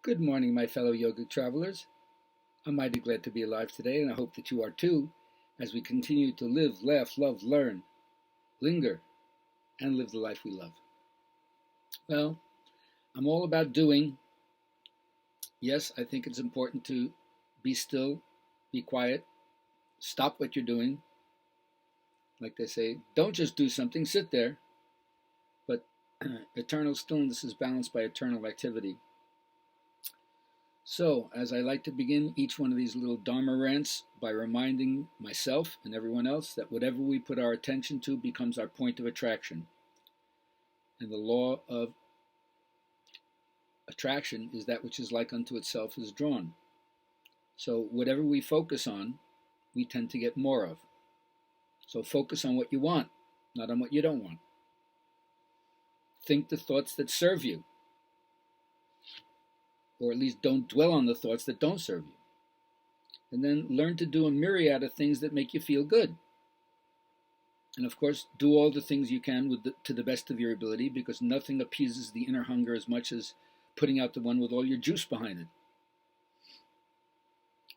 Good morning, my fellow yogic travelers. I'm mighty glad to be alive today, and I hope that you are too, as we continue to live, laugh, love, learn, linger, and live the life we love. Well, I'm all about doing. Yes, I think it's important to be still, be quiet, stop what you're doing. Like they say, don't just do something, sit there. But eternal stillness is balanced by eternal activity. So, as I like to begin each one of these little Dharma rants by reminding myself and everyone else that whatever we put our attention to becomes our point of attraction. And the law of attraction is that which is like unto itself is drawn. So whatever we focus on, we tend to get more of. So focus on what you want, not on what you don't want. Think the thoughts that serve you. Or at least don't dwell on the thoughts that don't serve you. And then learn to do a myriad of things that make you feel good. And of course, do all the things you can to the best of your ability, because nothing appeases the inner hunger as much as putting out the one with all your juice behind it.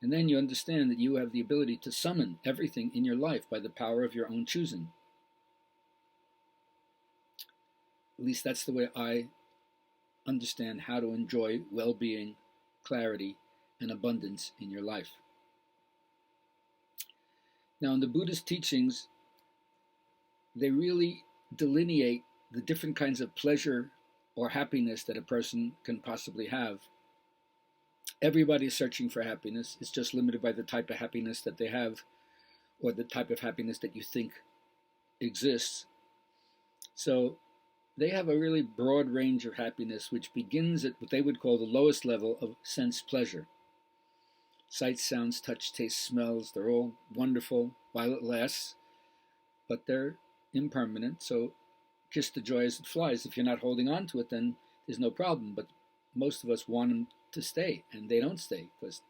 And then you understand that you have the ability to summon everything in your life by the power of your own choosing. At least that's the way I understand how to enjoy well-being, clarity, and abundance in your life. Now, in the Buddhist teachings, they really delineate the different kinds of pleasure or happiness that a person can possibly have. Everybody is searching for happiness. It's just limited by the type of happiness that they have, or the type of happiness that you think exists. So they have a really broad range of happiness, which begins at what they would call the lowest level of sense pleasure. Sights, sounds, touch, taste, smells, they're all wonderful while it lasts, but they're impermanent, so kiss the joy as it flies. If you're not holding on to it, then there's no problem, but most of us want them to stay, and they don't stay, because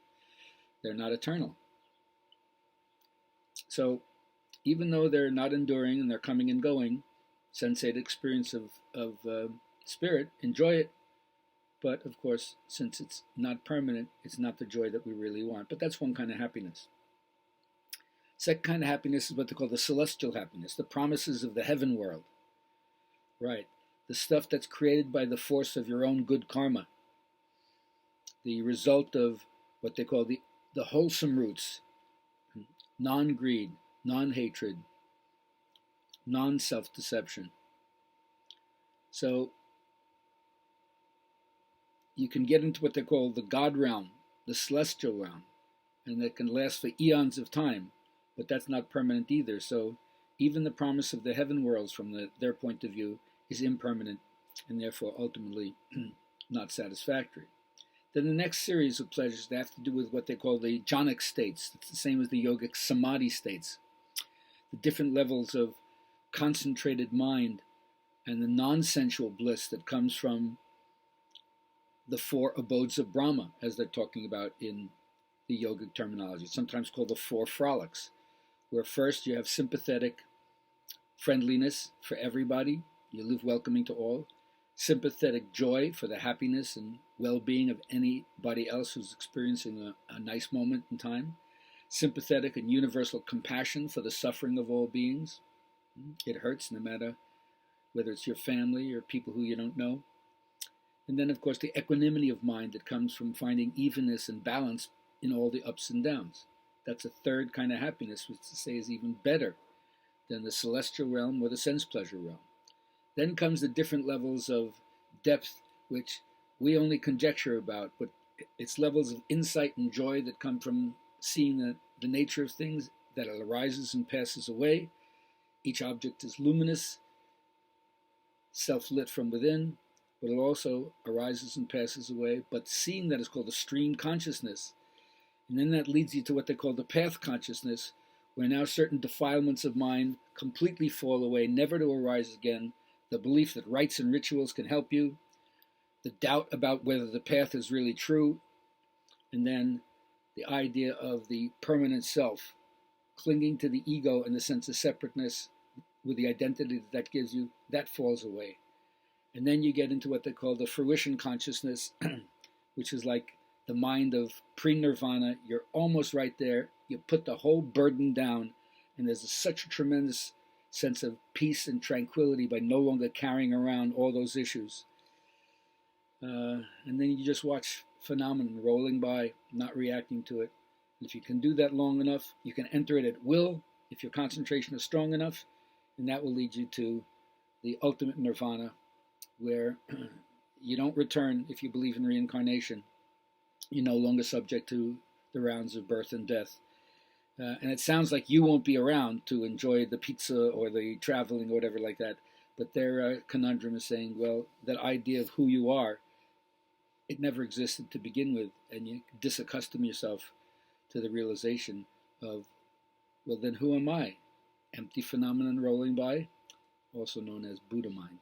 they're not eternal. So even though they're not enduring and they're coming and going, sensate experience of spirit, enjoy it. But of course, since it's not permanent, it's not the joy that we really want. But that's one kind of happiness. Second kind of happiness is what they call the celestial happiness, the promises of the heaven world. Right, the stuff that's created by the force of your own good karma. The result of what they call the wholesome roots, non-greed, non-hatred, non-self-deception. So you can get into what they call the God realm, the celestial realm, and that can last for eons of time, but that's not permanent either. So even the promise of the heaven worlds from their point of view is impermanent and therefore ultimately not satisfactory. Then the next series of pleasures that have to do with what they call the jhanic states. It's the same as the yogic samadhi states, the different levels of concentrated mind and the non-sensual bliss that comes from the four abodes of Brahma, as they're talking about in the yogic terminology, sometimes called the four frolics, where first you have sympathetic friendliness for everybody, you live welcoming to all, sympathetic joy for the happiness and well-being of anybody else who's experiencing a nice moment in time, sympathetic and universal compassion for the suffering of all beings. It hurts no matter whether it's your family or people who you don't know. And then, of course, the equanimity of mind that comes from finding evenness and balance in all the ups and downs. That's a third kind of happiness, which to say is even better than the celestial realm or the sense pleasure realm. Then comes the different levels of depth, which we only conjecture about, but it's levels of insight and joy that come from seeing the nature of things, that it arises and passes away. Each object is luminous, self-lit from within, but it also arises and passes away. But seeing that is called a stream consciousness. And then that leads you to what they call the path consciousness, where now certain defilements of mind completely fall away, never to arise again. The belief that rites and rituals can help you, the doubt about whether the path is really true, and then the idea of the permanent self, clinging to the ego and the sense of separateness with the identity that gives you, that falls away. And then you get into what they call the fruition consciousness, which is like the mind of pre-nirvana. You're almost right there. You put the whole burden down, and there's such a tremendous sense of peace and tranquility by no longer carrying around all those issues. And then you just watch phenomenon rolling by, not reacting to it. If you can do that long enough, you can enter it at will, if your concentration is strong enough, and that will lead you to the ultimate nirvana, where you don't return if you believe in reincarnation. You're no longer subject to the rounds of birth and death. And it sounds like you won't be around to enjoy the pizza or the traveling or whatever like that. But their conundrum is saying, well, that idea of who you are, it never existed to begin with. And you disaccustom yourself to the realization of, well, then who am I? Empty phenomenon rolling by, also known as Buddha mind.